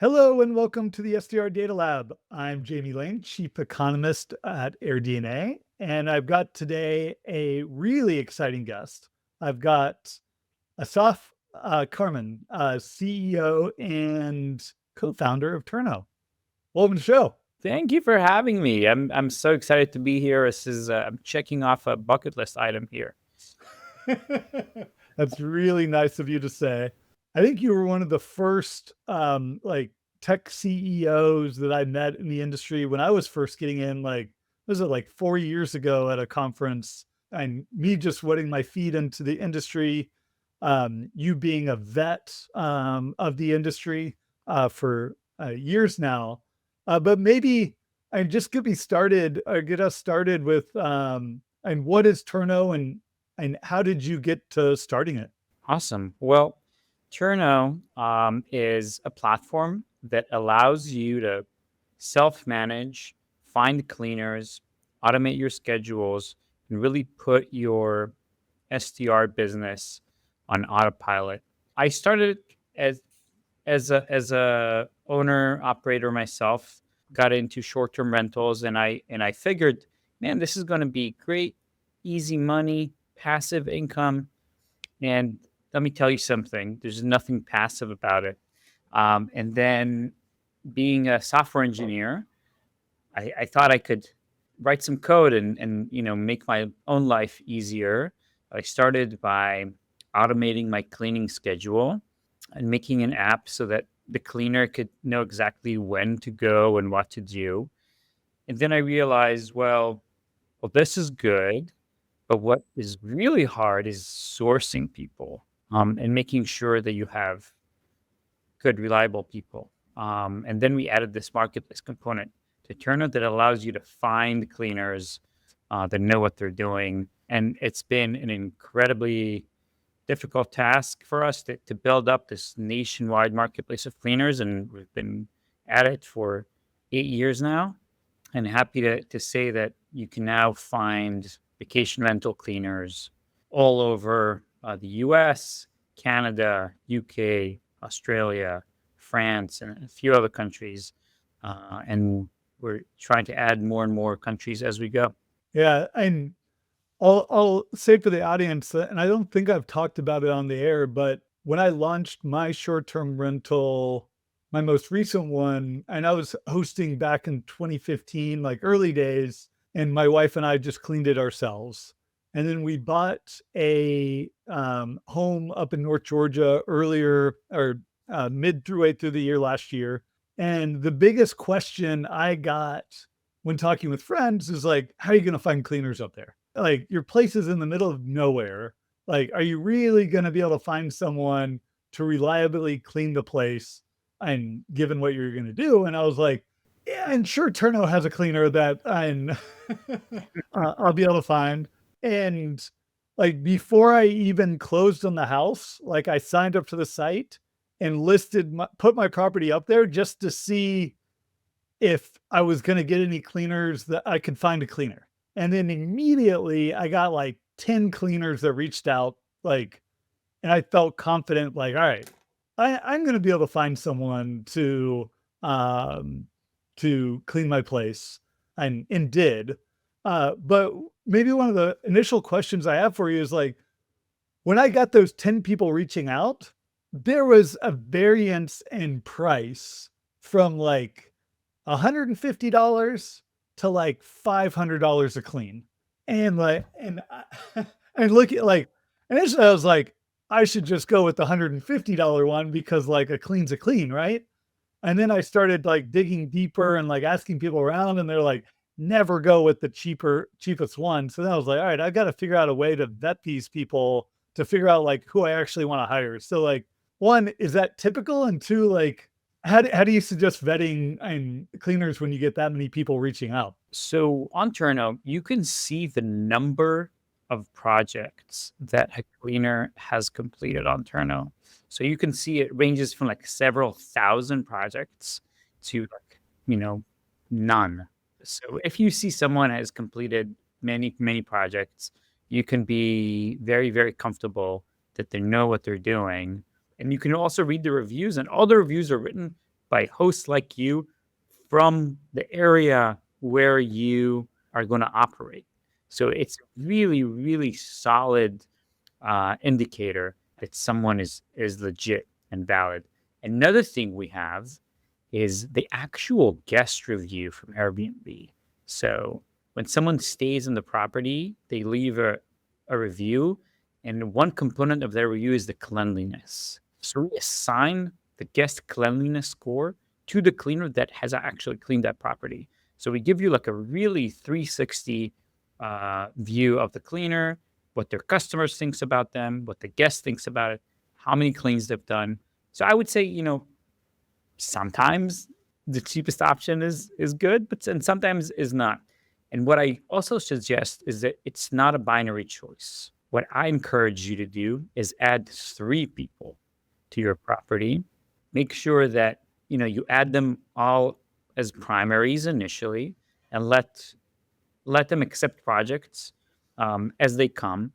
Hello and welcome to the STR Data Lab. I'm Jamie Lane, Chief Economist at AirDNA, and I've got today a really exciting guest. I've got Assaf Karmon, CEO and co-founder of Turno. Welcome to the show. Thank you for having me. I'm so excited to be here. This is I'm checking off a bucket list item here. That's really nice of you to say. I think you were one of the first tech CEOs that I met in the industry when I was first getting in, was it like 4 years ago at a conference, and me just wetting my feet into the industry, you being a vet of the industry for years now. But maybe and just get me started or get us started with and what is Turno and how did you get to starting it? Awesome. Well, Turno is a platform that allows you to self-manage, find cleaners, automate your schedules, and really put your STR business on autopilot. I started as a owner operator myself, got into short-term rentals, and I figured, man, this is going to be great, easy money, passive income. And let me tell you something, there's nothing passive about it. And then being a software engineer, I thought I could write some code and make my own life easier. I started by automating my cleaning schedule and making an app so that the cleaner could know exactly when to go and what to do. And then I realized, well, this is good, but what is really hard is sourcing people and making sure that you have good, reliable people. And then we added this marketplace component to Turno that allows you to find cleaners that know what they're doing. And it's been an incredibly difficult task for us to build up this nationwide marketplace of cleaners. And we've been at it for 8 years now. And happy to say that you can now find vacation rental cleaners all over the US, Canada, UK, Australia, France, and a few other countries. And we're trying to add more and more countries as we go. Yeah, and I'll say for the audience, and I don't think I've talked about it on the air, but when I launched my short-term rental, my most recent one, and I was hosting back in 2015, like early days, and my wife and I just cleaned it ourselves. And then we bought a home up in North Georgia earlier or mid through way through the year last year. And the biggest question I got when talking with friends is like, how are you going to find cleaners up there? Like, your place is in the middle of nowhere. Like, are you really going to be able to find someone to reliably clean the place and given what you're going to do? And I was like, yeah, and sure, Turno has a cleaner that I'll be able to find. And like before I even closed on the house, like I signed up to the site and put my property up there just to see if I was going to get any cleaners that I could find a cleaner. And then immediately I got like 10 cleaners that reached out, and I felt confident, like, all right, I'm going to be able to find someone um, to clean my place, and did. But maybe one of the initial questions I have for you is like, when I got those 10 people reaching out, there was a variance in price from like $150 to like $500 a clean. And like, and look at like, initially I was like, I should just go with the $150 one because like a clean's a clean, right? And then I started like digging deeper and like asking people around, and they're like, never go with the cheapest one. So then I was like, all right, I've got to figure out a way to vet these people to figure out like who I actually want to hire. So like, one, is that typical? And two, like, how do you suggest vetting and cleaners when you get that many people reaching out? So on Turno, you can see the number of projects that a cleaner has completed on Turno. So you can see it ranges from like several thousand projects to like, none. So if you see someone has completed many, many projects, you can be very, very comfortable that they know what they're doing. And you can also read the reviews, and all the reviews are written by hosts like you from the area where you are going to operate. So it's really, really solid indicator that someone is legit and valid. Another thing we have is the actual guest review from Airbnb. So when someone stays in the property, they leave a review, and one component of their review is the cleanliness. So we assign the guest cleanliness score to the cleaner that has actually cleaned that property. So we give you like a really 360 view of the cleaner, what their customers thinks about them, what the guest thinks about it, how many cleans they've done. So I would say, sometimes the cheapest option is good, and sometimes is not. And what I also suggest is that it's not a binary choice. What I encourage you to do is add 3 people to your property. Make sure that you add them all as primaries initially, and let them accept projects as they come,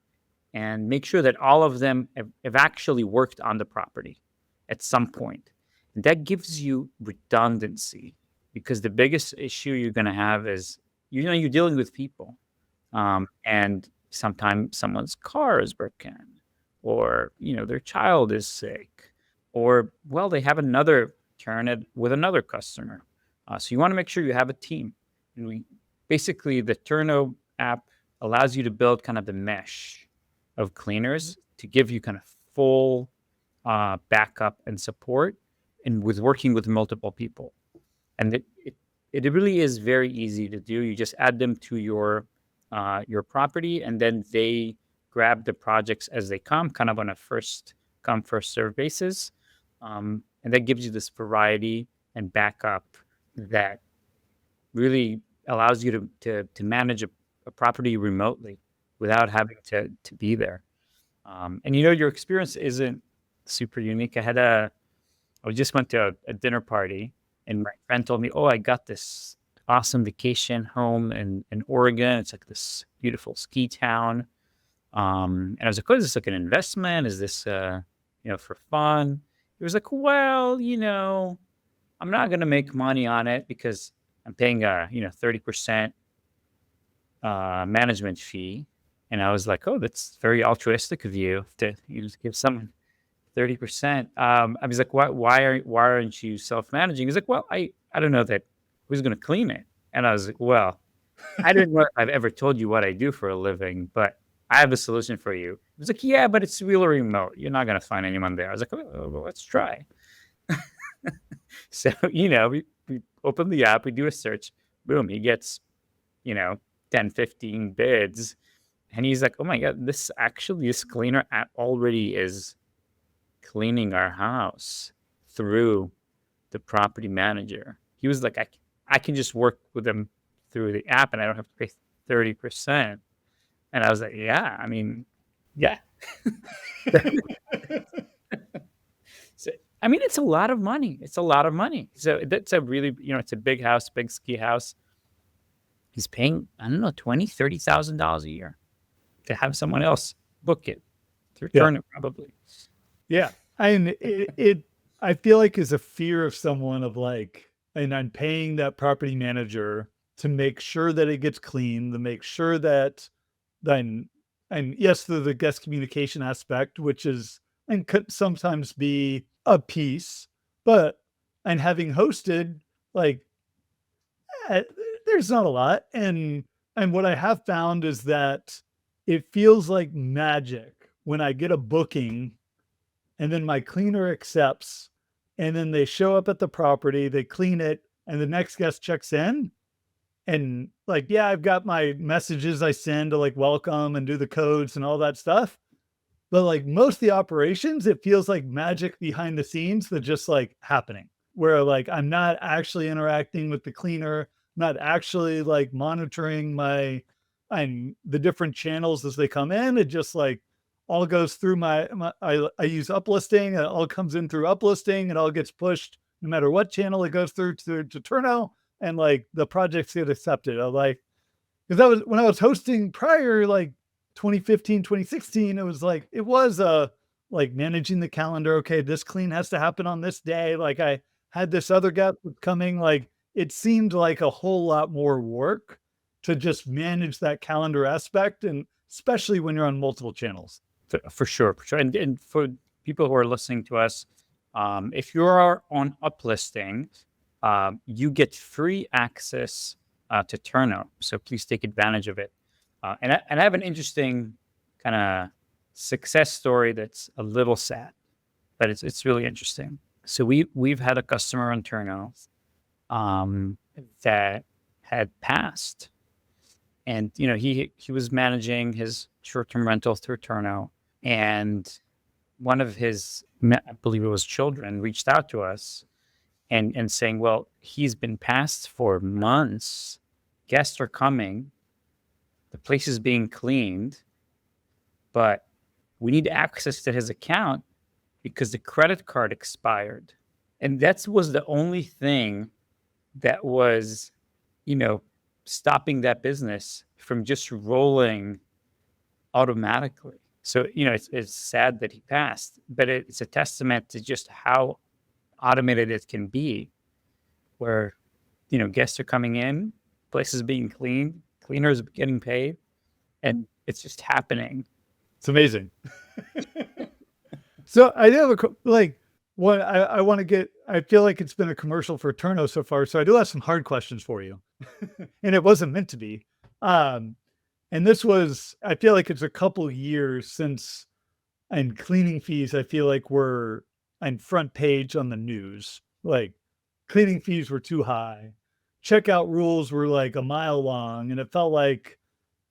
and make sure that all of them have actually worked on the property at some point. And that gives you redundancy, because the biggest issue you're going to have is, you're dealing with people. And sometimes someone's car is broken, or, their child is sick, or, well, they have another turn with another customer. So you want to make sure you have a team. And basically, the Turno app allows you to build kind of the mesh of cleaners to give you kind of full backup and support, and with working with multiple people. And it really is very easy to do. You just add them to your property, and then they grab the projects as they come, kind of on a first come, first serve basis. And that gives you this variety and backup that really allows you to manage a property remotely without having to be there. And your experience isn't super unique. I just went to a dinner party, and my friend told me, "Oh, I got this awesome vacation home in Oregon. It's like this beautiful ski town." And I was like, "Oh, is this like an investment? Is this for fun?" He was like, "Well, I'm not going to make money on it because I'm paying a 30% management fee." And I was like, "Oh, that's very altruistic of you to give someone 30%." I was like, why aren't you self-managing? He's like, "Well, I don't know that who's going to clean it." And I was like, "Well, I don't know if I've ever told you what I do for a living, but I have a solution for you." He was like, "Yeah, but it's really remote. You're not going to find anyone there." I was like, "Oh, well, let's try." So, we open the app, we do a search, boom, he gets, 10, 15 bids. And he's like, "Oh my God, this cleaner app already is cleaning our house through the property manager." He was like, I can just work with them through the app, and I don't have to pay 30%. And I was like, "Yeah, I mean, yeah." So, I mean, it's a lot of money. It's a lot of money. So that's a really, it's a big house, big ski house. He's paying, I don't know, $20,000-$30,000 a year to have someone else book it through Yeah. Turno, probably. Yeah. And I feel like is a fear of someone of like, and I'm paying that property manager to make sure that it gets clean, to make sure that then, and yes, the guest communication aspect, which is, and could sometimes be a piece, but, and having hosted, like, eh, there's not a lot. And what I have found is that it feels like magic when I get a booking, and then my cleaner accepts, and then they show up at the property, they clean it, and the next guest checks in. And like, yeah, I've got my messages I send to like welcome and do the codes and all that stuff. But like most of the operations, it feels like magic behind the scenes that just like happening, where like I'm not actually interacting with the cleaner, not actually like monitoring and the different channels as they come in. It just like all goes through I use uplisting, it all comes in through uplisting, it all gets pushed no matter what channel it goes through to Turno, and like the projects get accepted. I like, because that was when I was hosting prior, like 2015, 2016, it was like managing the calendar. Okay, this clean has to happen on this day. Like had this other guest coming, like, it seemed like a whole lot more work to just manage that calendar aspect, and especially when you're on multiple channels. For sure, for sure. And for people who are listening to us, if you are on uplisting, you get free access to Turno. So please take advantage of it. And I have an interesting kind of success story that's a little sad, but it's really interesting. So we've had a customer on Turno that had passed, and he was managing his short-term rental through Turno, and one of his, I believe it was children, reached out to us and saying, well, he's been passed for months. Guests are coming. The place is being cleaned, but we need access to his account because the credit card expired. And that was the only thing that was, stopping that business from just rolling automatically. So, it's sad that he passed, but it's a testament to just how automated it can be, where, guests are coming in, places being cleaned, cleaners getting paid, and it's just happening. It's amazing. So I do have what I want to get. I feel like it's been a commercial for Turno so far, so I do have some hard questions for you, and it wasn't meant to be. Um, and this was, I feel like it's a couple years since, and cleaning fees, I feel like were on front page on the news. Like, cleaning fees were too high. Checkout rules were like a mile long, and it felt like,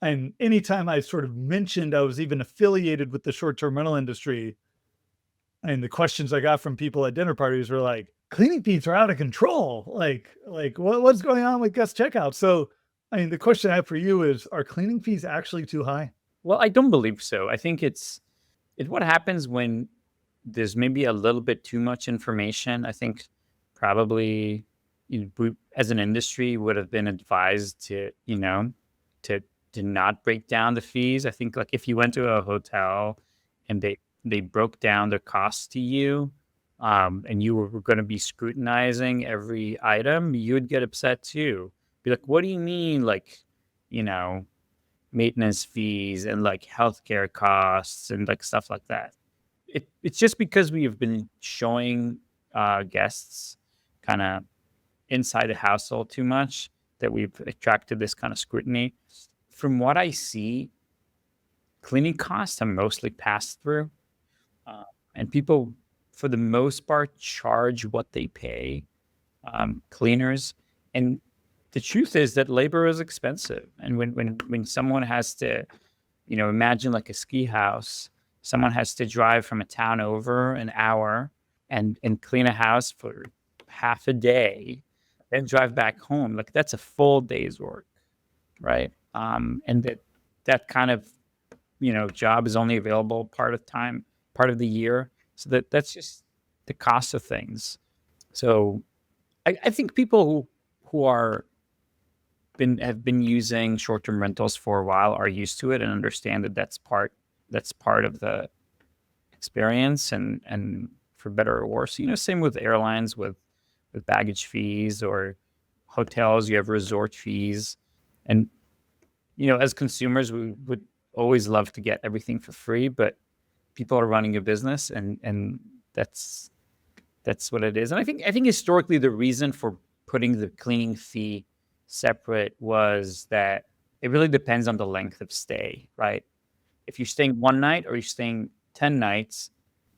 and anytime I sort of mentioned I was even affiliated with the short-term rental industry, and the questions I got from people at dinner parties were like, cleaning fees are out of control. Like what's going on with guest checkout? So, I mean, the question I have for you is, are cleaning fees actually too high? Well, I don't believe so. I think it's what happens when there's maybe a little bit too much information. I think probably we, as an industry, would have been advised to, to not break down the fees. I think, like, if you went to a hotel and they broke down the costs to you, and you were going to be scrutinizing every item, you would get upset too. Be like, what do you mean, like, you know, maintenance fees and like healthcare costs and like stuff like that? It's just because we have been showing guests kind of inside the household too much that we've attracted this kind of scrutiny. From what I see, cleaning costs are mostly passed through, and people, for the most part, charge what they pay cleaners. And the truth is that labor is expensive, and when someone has to, imagine like a ski house, someone has to drive from a town over an hour and clean a house for half a day, then drive back home. Like, that's a full day's work, right? And that kind of job is only available part of the year. So that's just the cost of things. So I think people who have been using short-term rentals for a while are used to it and understand that that's part of the experience, and for better or worse. Same with airlines, with baggage fees, or hotels, you have resort fees. And as consumers, we would always love to get everything for free, but people are running a business, and that's what it is. And I think historically the reason for putting the cleaning fee separate was that it really depends on the length of stay, right? If you're staying one night or you're staying 10 nights,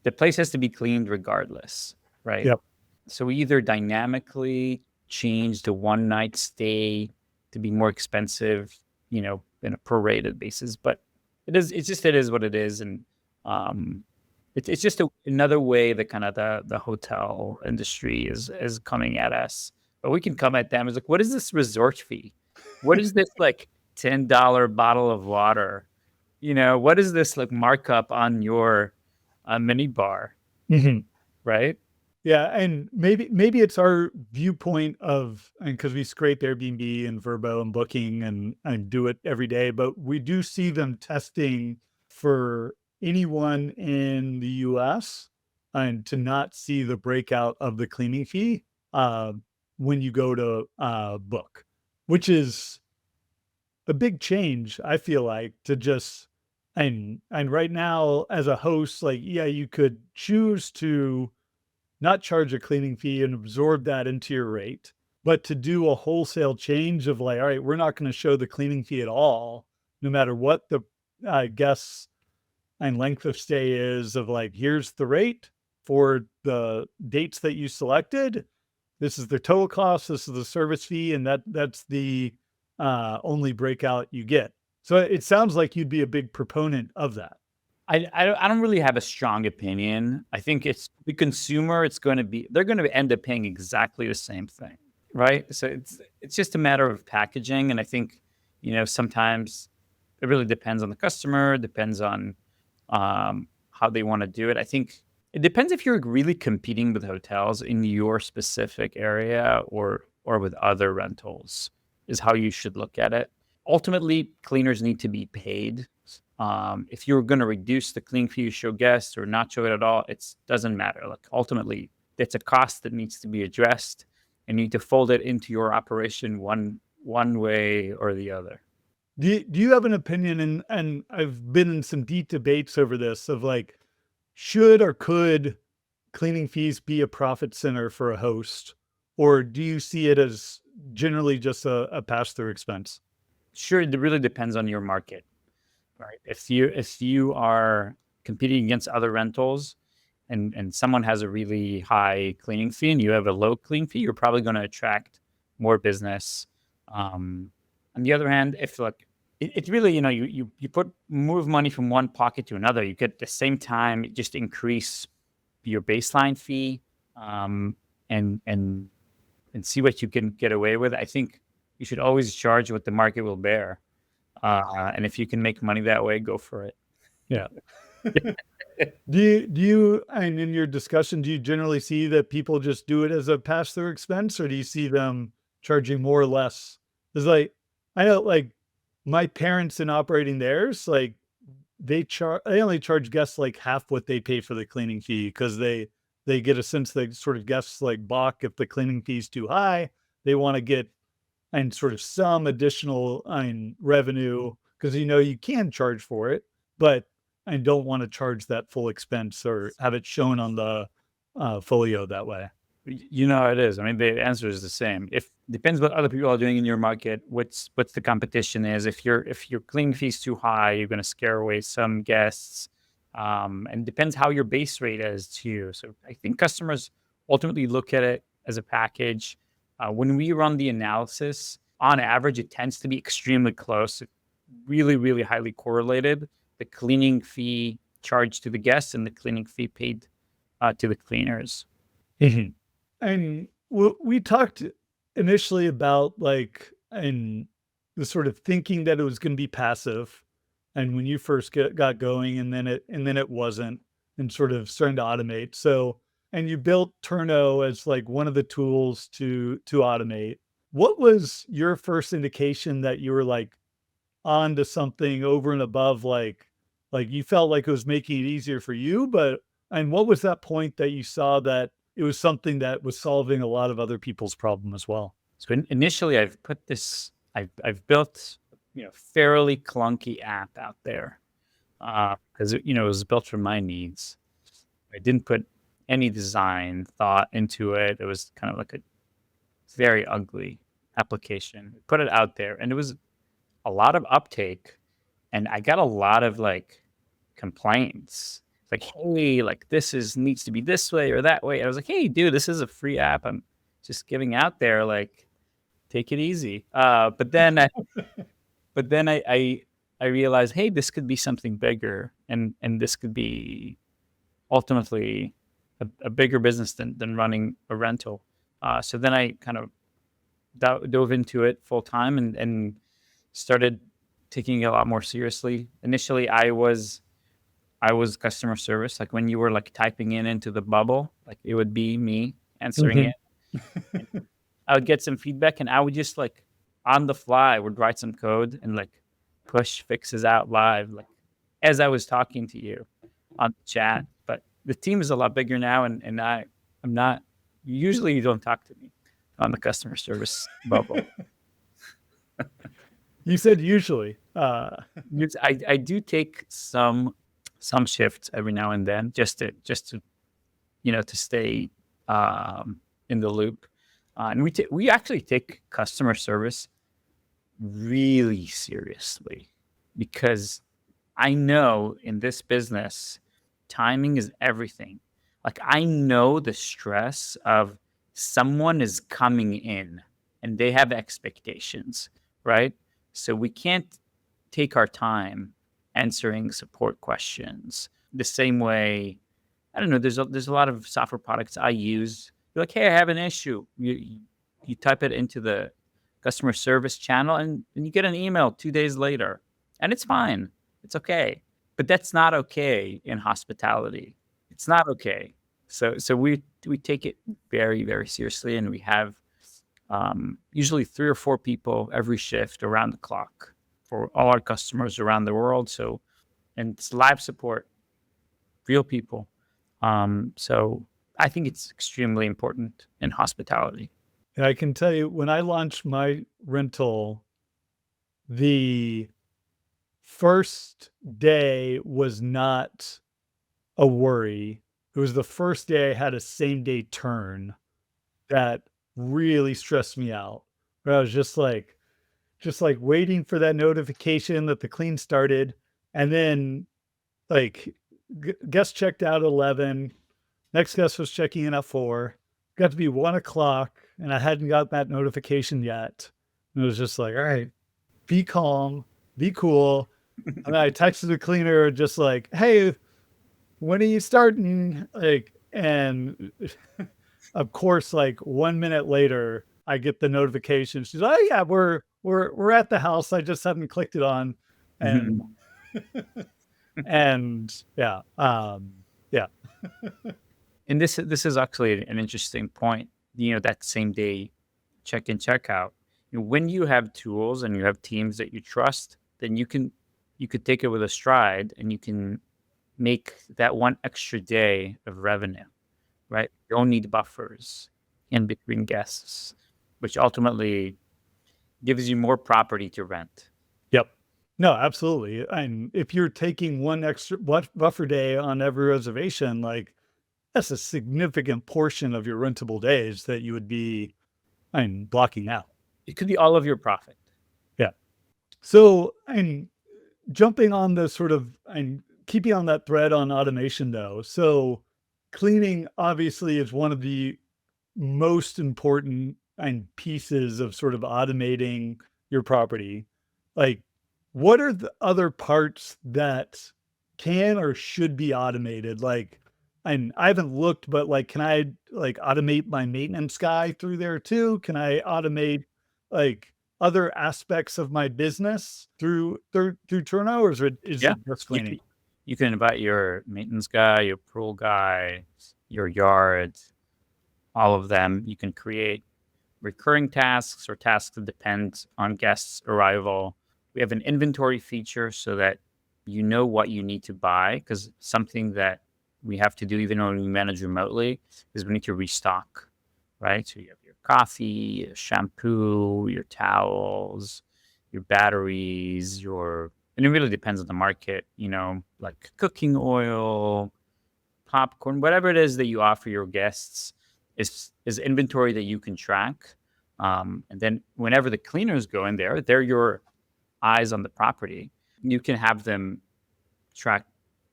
the place has to be cleaned regardless, right? Yep. So we either dynamically change the one night stay to be more expensive, in a prorated basis, but it is what it is. And it's just another way that kind of the hotel industry is coming at us. But we can come at them as like, what is this resort fee? What is this like $10 bottle of water? What is this like markup on your mini bar, Mhm. right? Yeah, and maybe it's our viewpoint of, and because we scrape Airbnb and Vrbo and Booking and do it every day, but we do see them testing for anyone in the US, and to not see the breakout of the cleaning fee. uh, when you go to book, which is a big change, I feel like, to just and right now as a host, like, yeah, you could choose to not charge a cleaning fee and absorb that into your rate, but to do a wholesale change of like, all right, we're not going to show the cleaning fee at all, no matter what the guests and length of stay is of like, here's the rate for the dates that you selected. This is the total cost. This is the service fee, and that's the only breakout you get. So it sounds like you'd be a big proponent of that. I don't really have a strong opinion. I think it's the consumer. They're going to end up paying exactly the same thing, right? So it's just a matter of packaging, and I think sometimes it really depends on the customer. Depends on how they want to do it. I think it depends if you're really competing with hotels in your specific area or with other rentals. Is how you should look at it. Ultimately, cleaners need to be paid. If you're going to reduce the clean fee you show guests or not show it at all, it doesn't matter. Like ultimately, it's a cost that needs to be addressed, and you need to fold it into your operation one way or the other. Do you have an opinion? And I've been in some deep debates over this of like, should or could cleaning fees be a profit center for a host, or do you see it as generally just a pass through expense? Sure, it really depends on your market, right? If you are competing against other rentals and someone has a really high cleaning fee and you have a low clean fee, you're probably going to attract more business. On the other hand, if like it really, you move money from one pocket to another, you could at the same time just increase your baseline fee, and see what you can get away with. I think you should always charge what the market will bear. And if you can make money that way, go for it. Yeah. Do you and in your discussion, do you generally see that people just do it as a pass through expense, or do you see them charging more or less? It's like I know like my parents in operating theirs, like they only charge guests like half what they pay for the cleaning fee because they get a sense that sort of guests like balk if the cleaning fee is too high. They want to get and sort of some additional revenue because you can charge for it, but I don't want to charge that full expense or have it shown on the folio that way. You know how it is. I mean, the answer is the same. If depends what other people are doing in your market, what's the competition is. If your cleaning fee is too high, you're going to scare away some guests. And depends how your base rate is too. So I think customers ultimately look at it as a package. When we run the analysis, on average, it tends to be extremely close, really, really highly correlated. The cleaning fee charged to the guests and the cleaning fee paid to the cleaners. Mhm. And we talked initially about like and the sort of thinking that it was going to be passive, and when you first got going, and then it wasn't, and sort of starting to automate. So, and you built Turno as like one of the tools to automate. What was your first indication that you were like on to something over and above like you felt like it was making it easier for you, but and what was that point that you saw that it was something that was solving a lot of other people's problem as well? So initially, I've built fairly clunky app out there because it was built for my needs. I didn't put any design thought into it. It was kind of like a very ugly application. Put it out there, and it was a lot of uptake, and I got a lot of like complaints. Like, hey, like needs to be this way or that way. I was like, hey, dude, this is a free app. I'm just giving out there. Like, take it easy. But then I realized, hey, this could be something bigger, and this could be ultimately a bigger business than running a rental. So then I kind of dove into it full time and started taking it a lot more seriously. Initially, I was customer service. Like when you were like typing into the bubble, like it would be me answering Mhm. it. I would get some feedback, and I would just like on the fly would write some code and like push fixes out live, like as I was talking to you on the chat. But the team is a lot bigger now, and I'm not Usually you don't talk to me on the customer service bubble. You said usually. I do take some shifts every now and then just to to stay in the loop. And we actually take customer service really seriously, because I know in this business, timing is everything. Like, I know the stress of someone is coming in and they have expectations, right? So we can't take our time answering support questions the same way. I don't know. There's a lot of software products I use. You're like, hey, I have an issue. You type it into the customer service channel, and you get an email 2 days later, and it's fine. It's okay. But that's not okay in hospitality. It's not okay. So we take it very, very seriously, and we have usually 3 or 4 people every shift around the clock for all our customers around the world. So, and it's live support, real people. So I think it's extremely important in hospitality. And I can tell you, when I launched my rental, the first day was not a worry. It was the first day I had a same day turn that really stressed me out. Where I was just like waiting for that notification that the clean started, and then like guest checked out at 11. Next guest was checking in at 4. Got to be 1 o'clock, and I hadn't got that notification yet. And it was just like, all right, be calm, be cool. And I texted the cleaner just like, hey, when are you starting? Like, and of course, like 1 minute later, I get the notification. She's like, oh yeah, we're at the house. I just haven't clicked it on. And and yeah, yeah. And this is actually an interesting point. That same day check in, check out. When you have tools and you have teams that you trust, then you could take it with a stride, and you can make that one extra day of revenue, right? You don't need buffers in between guests, which ultimately gives you more property to rent. Yep. No, absolutely. And if you're taking one extra buffer day on every reservation, like that's a significant portion of your rentable days that you would be, blocking out. It could be all of your profit. Yeah. So, jumping on the sort of, and keeping on that thread on automation though. So cleaning obviously is one of the most important pieces of sort of automating your property. Like, what are the other parts that can or should be automated? Like, and I haven't looked, but like, can I like automate my maintenance guy through there too? Can I automate like other aspects of my business through Turno, or is it Yeah, just you cleaning? can, you can invite your maintenance guy, your pool guy, your yard, all of them. You can create recurring tasks or tasks that depend on guests' arrival. We have an inventory feature so that you know what you need to buy, because something that we have to do even when we manage remotely is we need to restock, right? So you have your coffee, your shampoo, your towels, your batteries, and it really depends on the market, like cooking oil, popcorn, whatever it is that you offer your guests is inventory that you can track. And then whenever the cleaners go in there, they're your eyes on the property. You can have them track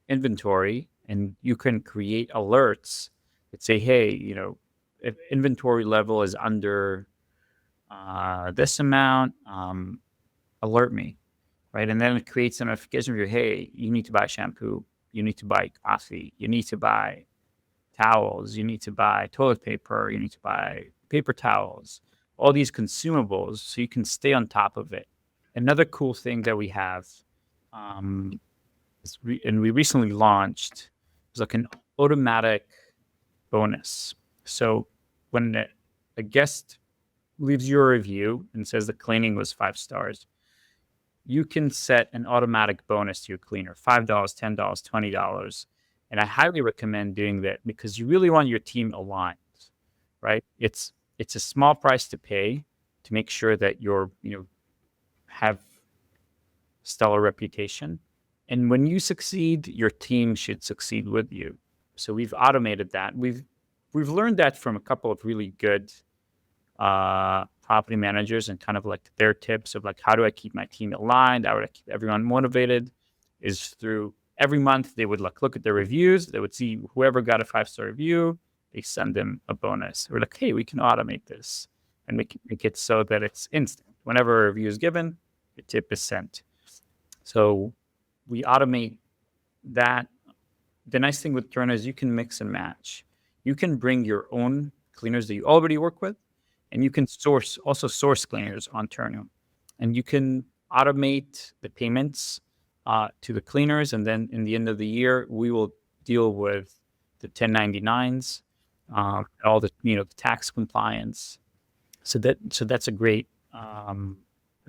inventory, and you can create alerts that say, hey, if inventory level is under this amount, alert me, right? And then it creates a notification for you, hey, you need to buy shampoo, you need to buy coffee, you need to buy towels, you need to buy toilet paper, you need to buy paper towels, all these consumables, so you can stay on top of it. Another cool thing that we have, and we recently launched, is like an automatic bonus. So when a guest leaves you a review and says the cleaning was 5 stars, you can set an automatic bonus to your cleaner, $5, $10, $20. And I highly recommend doing that, because you really want your team aligned, right? It's a small price to pay to make sure that you're, have stellar reputation. And when you succeed, your team should succeed with you. So we've automated that. We've learned that from a couple of really good property managers, and kind of like their tips of like, how do I keep my team aligned? How do I keep everyone motivated? Is through every month they would like look at their reviews. They would see whoever got a 5-star review, they send them a bonus. We're like, hey, we can automate this and make it so that it's instant. Whenever a review is given, a tip is sent. So we automate that. The nice thing with Turno is you can mix and match. You can bring your own cleaners that you already work with, and you can also source cleaners on Turno. And you can automate the payments to the cleaners, and then in the end of the year, we will deal with the 1099s, all the the tax compliance. So that's a great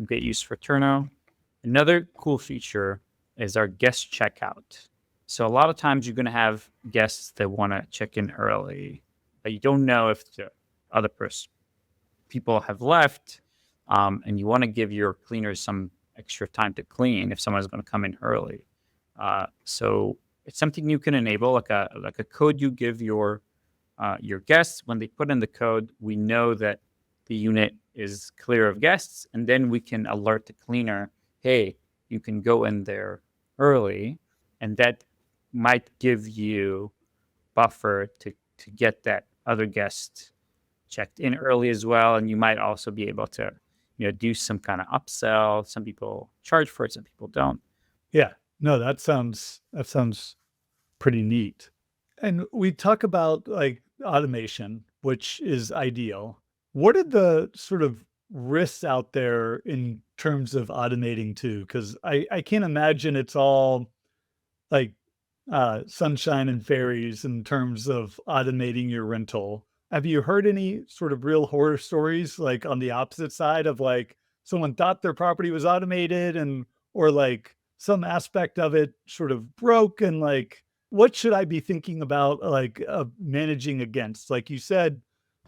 use for Turno. Another cool feature is our guest checkout. So a lot of times you're going to have guests that want to check in early, but you don't know if the other people have left, and you want to give your cleaners some extra time to clean if someone's going to come in early. So it's something you can enable, like a code you give your guests. When they put in the code, we know that the unit is clear of guests, and then we can alert the cleaner, hey, you can go in there early, and that might give you buffer to get that other guest checked in early as well. And you might also be able to do some kind of upsell. Some people charge for it, some people don't. Yeah, no, that sounds pretty neat. And we talk about like automation, which is ideal. What are the sort of risks out there in terms of automating too? Because I can't imagine it's all like sunshine and fairies in terms of automating your rental. Have you heard any sort of real horror stories like on the opposite side of like someone thought their property was automated and or like some aspect of it sort of broke and like what should I be thinking about like managing against? Like you said,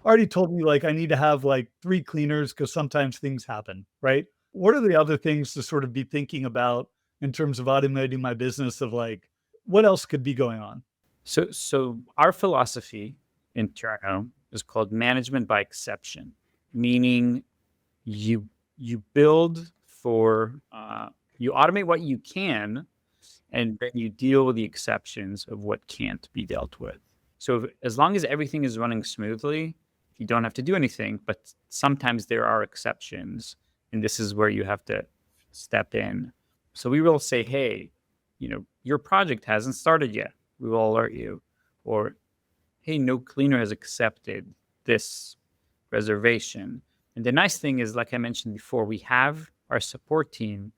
already told me like I need to have like 3 cleaners because sometimes things happen, right? What are the other things to sort of be thinking about in terms of automating my business of like what else could be going on? So our philosophy in Turno is called management by exception, meaning you build for you automate what you can, and then you deal with the exceptions of what can't be dealt with. So as long as everything is running smoothly, you don't have to do anything. But sometimes there are exceptions, and this is where you have to step in. So we will say, hey, your project hasn't started yet. We will alert you. Or, hey, no cleaner has accepted this reservation. And the nice thing is, like I mentioned before, we have our support team,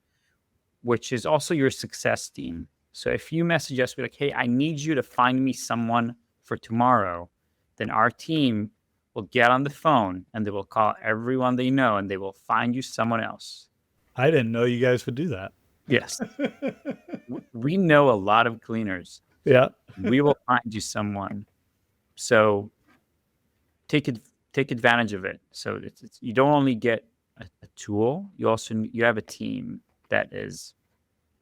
which is also your success team. So if you message us, be like, hey, I need you to find me someone for tomorrow, then our team will get on the phone and they will call everyone they know and they will find you someone else. I didn't know you guys would do that. Yes. We know a lot of cleaners. Yeah. We will find you someone. So take advantage of it. So you don't only get a tool, you have a team that is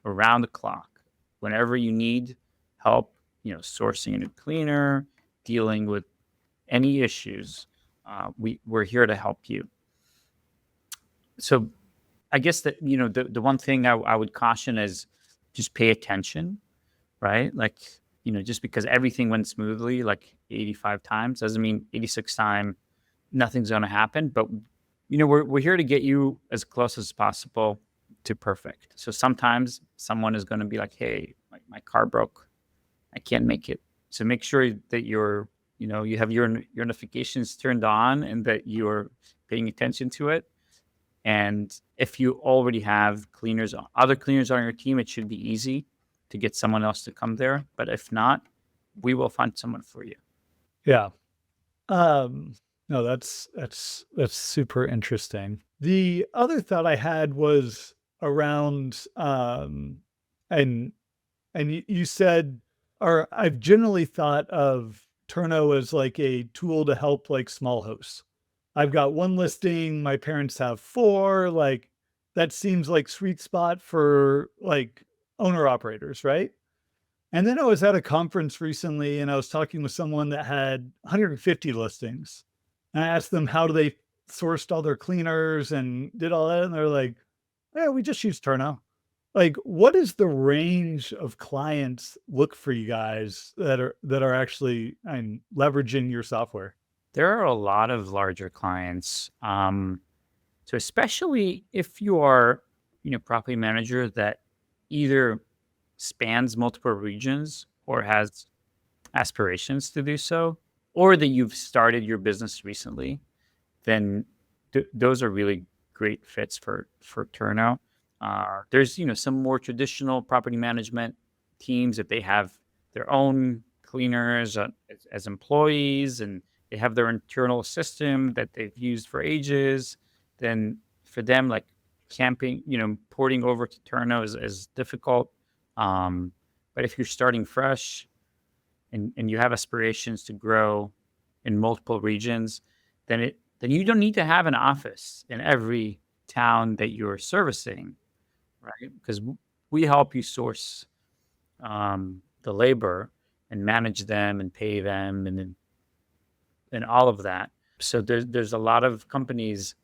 around the clock. Whenever you need help, sourcing a new cleaner, dealing with any issues, we're here to help you. So I guess that, the one thing I would caution is just pay attention, right? Like, just because everything went smoothly, like 85 times doesn't mean 86 time nothing's going to happen. But, we're here to get you as close as possible to perfect. So sometimes someone is going to be like, hey, my car broke. I can't make it. So make sure that you have your notifications turned on and that you're paying attention to it. And if you already have other cleaners on your team, it should be easy to get someone else to come there. But if not, we will find someone for you. Yeah. No, that's super interesting. The other thought I had was around and you said or I've generally thought of Turno as like a tool to help like small hosts. I've got one listing, my parents have four, like that seems like sweet spot for like owner operators, right? And then I was at a conference recently and I was talking with someone that had 150 listings. And I asked them how do they sourced all their cleaners and did all that. And they're like, yeah, we just use Turno. Like, what is the range of clients look for you guys that are actually leveraging your software? There are a lot of larger clients. So especially if you are, property manager that either spans multiple regions or has aspirations to do so, or that you've started your business recently, then those are really great fits for Turno. There's some more traditional property management teams that they have their own cleaners as employees, and they have their internal system that they've used for ages. Then for them, like camping, porting over to Turno is difficult. But if you're starting fresh and you have aspirations to grow in multiple regions, then you don't need to have an office in every town that you're servicing, right? Because we help you source the labor and manage them and pay them and all of that. So there's a lot of companies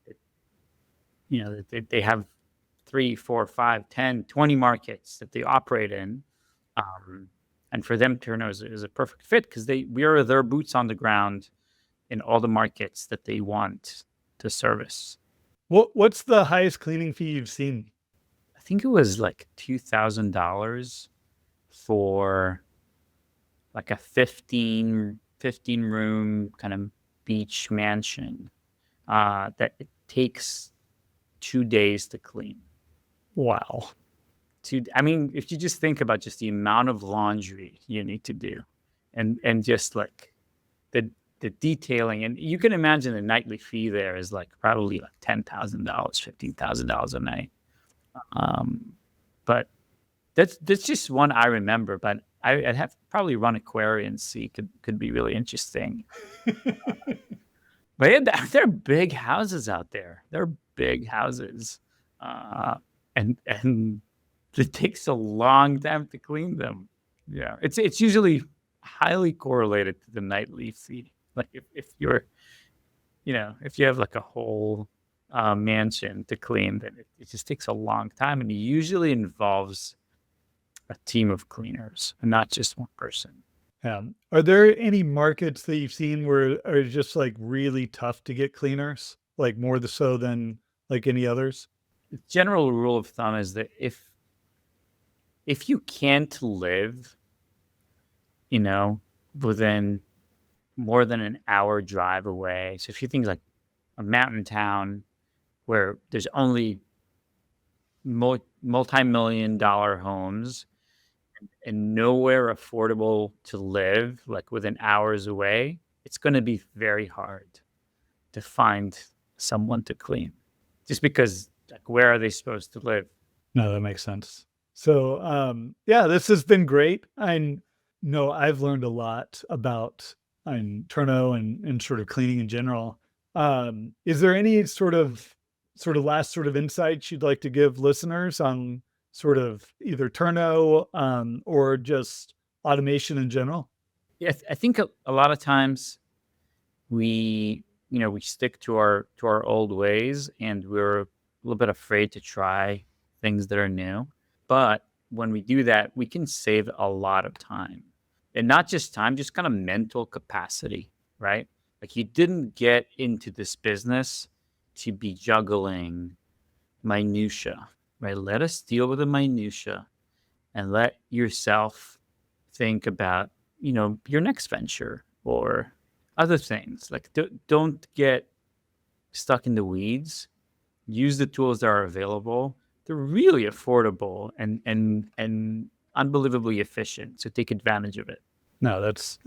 that, that they have 3, 4, 5, 10, 20 markets that they operate in. And for them, Turno is a perfect fit because we are their boots on the ground in all the markets that they want to service. What's the highest cleaning fee you've seen? I think it was like $2,000 for like a 15 room kind of beach mansion that it takes 2 days to clean. Wow. I mean, if you just think about just the amount of laundry you need to do and just like the detailing, and you can imagine the nightly fee there is like probably like $10,000, $15,000 a night. But that's just one I remember, but I'd have to probably run a query and see could be really interesting. But yeah, they're big houses out there. They're big houses. And it takes a long time to clean them. Yeah. It's usually highly correlated to the nightly fee. Like if you're, if you have like a whole mansion to clean, then it just takes a long time, and it usually involves a team of cleaners and not just one person. Are there any markets that you've seen where are just like really tough to get cleaners, like more so than like any others? The general rule of thumb is that if you can't live, within more than an hour drive away. So if you think like a mountain town where there's only multi-million-dollar homes and nowhere affordable to live, like within hours away, it's going to be very hard to find someone to clean. Just because, like, where are they supposed to live? No, that makes sense. So, yeah, this has been great. I know I've learned a lot about Turno and sort of cleaning in general. Is there any sort of last sort of insights you'd like to give listeners on sort of either Turno or just automation in general? Yeah, I think a lot of times we stick to our old ways, and we're a little bit afraid to try things that are new. But when we do that, we can save a lot of time, and not just time, just kind of mental capacity, right? Like, you didn't get into this business to be juggling minutia, right? Let us deal with the minutia and let yourself think about, your next venture or other things. Like, don't get stuck in the weeds. Use the tools that are available. They're really affordable and unbelievably efficient. So take advantage of it. No, that's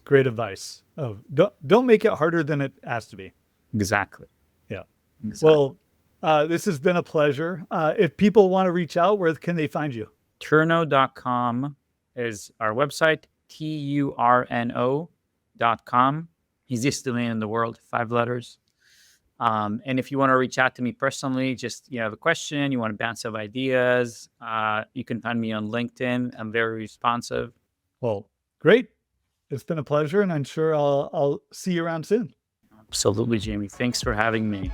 great advice. Oh, don't make it harder than it has to be. Exactly. Yeah. Exactly. Well, this has been a pleasure. If people want to reach out, where can they find you? Turno.com is our website. turno.com. Easiest domain in the world, 5 letters. And if you want to reach out to me personally, just you have a question, you want to bounce off ideas, you can find me on LinkedIn. I'm very responsive. Well, great. It's been a pleasure, and I'm sure I'll see you around soon. Absolutely, Jamie. Thanks for having me.